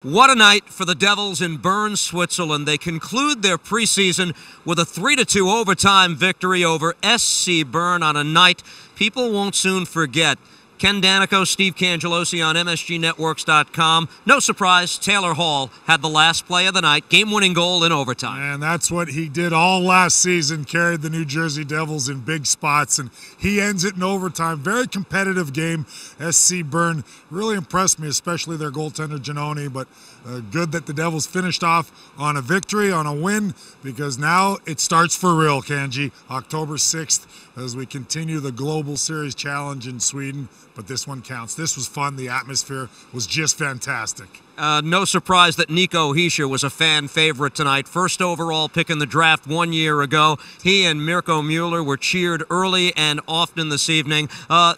What a night for the Devils in Bern, Switzerland. They conclude their preseason with a 3-2 overtime victory over SC Bern on a night people won't soon forget. Ken Daneyko, Steve Cangialosi on MSGNetworks.com. No surprise, Taylor Hall had the last play of the night, game-winning goal in overtime. And that's what he did all last season, carried the New Jersey Devils in big spots, and he ends it in overtime. Very competitive game. SC Bern really impressed me, especially their goaltender Giannoni, but good that the Devils finished off on a victory, on a win, because now it starts for real, Kanji. October 6th as we continue the Global Series Challenge in Sweden. But this one counts. This was fun. The atmosphere was just fantastic. No surprise that Nico Hischier was a fan favorite tonight. First overall pick in the draft 1 year ago. He and Mirko Mueller were cheered early and often this evening.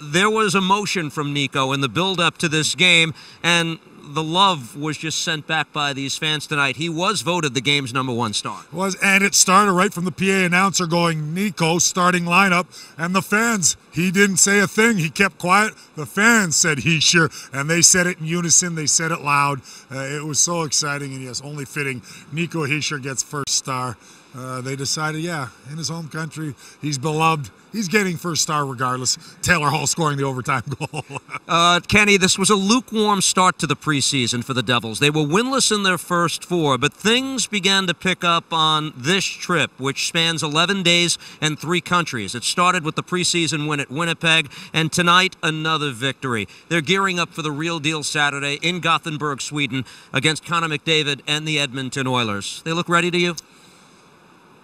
There was emotion from Nico in the build-up to this game, and the love was just sent back by these fans tonight. He was voted the game's #1 star. And it started right from the PA announcer going, Nico, starting lineup, and the fans, he didn't say a thing. He kept quiet. The fans said Hischier, and they said it in unison. They said it loud. It was so exciting, and yes, only fitting. Nico Hischier gets first star. They decided, yeah, in his home country, he's beloved. He's getting first star regardless. Taylor Hall scoring the overtime goal. Kenny, this was a lukewarm start to the preseason for the Devils. They were winless in their first 4, but things began to pick up on this trip, which spans 11 days and 3 countries. It started with the preseason win at Winnipeg, and tonight another victory. They're gearing up for the real deal Saturday in Gothenburg, Sweden, against Connor McDavid and the Edmonton Oilers. They look ready to you?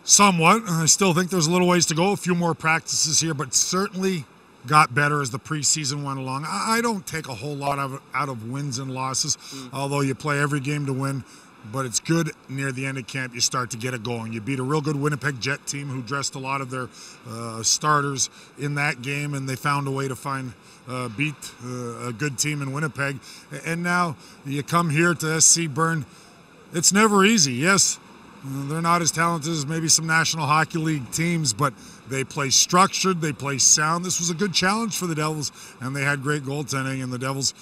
Somewhat. I still think there's a little ways to go. A few more practices here, but certainly got better as the preseason went along. I don't take a whole lot out of wins and losses, although you play every game to win. But it's good near the end of camp you start to get it going. You beat a real good Winnipeg Jet team who dressed a lot of their starters in that game, and they found a way to beat a good team in Winnipeg. And now you come here to SC Bern. It's never easy. Yes, they're not as talented as maybe some National Hockey League teams, but they play structured, they play sound. This was a good challenge for the Devils, and they had great goaltending, and the Devils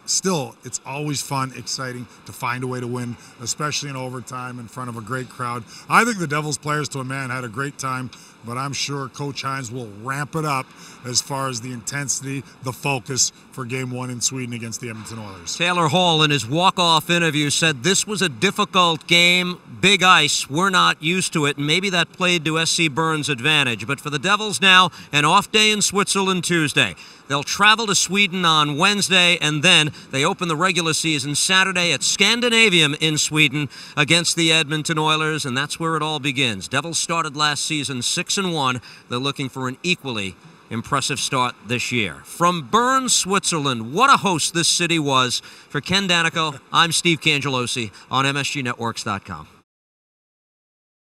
still, it's always fun, exciting to find a way to win, especially in overtime in front of a great crowd. I think the Devils players to a man had a great time, but I'm sure Coach Hines will ramp it up as far as the intensity, the focus for Game 1 in Sweden against the Edmonton Oilers. Taylor Hall, in his walk-off interview, said this was a difficult game, big ice, we're not used to it, and maybe that played to SC Bern's advantage. But for the Devils now, an off day in Switzerland Tuesday. They'll travel to Sweden on Wednesday, and then they open the regular season Saturday at Scandinavium in Sweden against the Edmonton Oilers, and that's where it all begins. Devils started last season 6-1. They're looking for an equally impressive start this year. From Bern, Switzerland, what a host this city was. For Ken Daneyko, I'm Steve Cangialosi on MSGNetworks.com.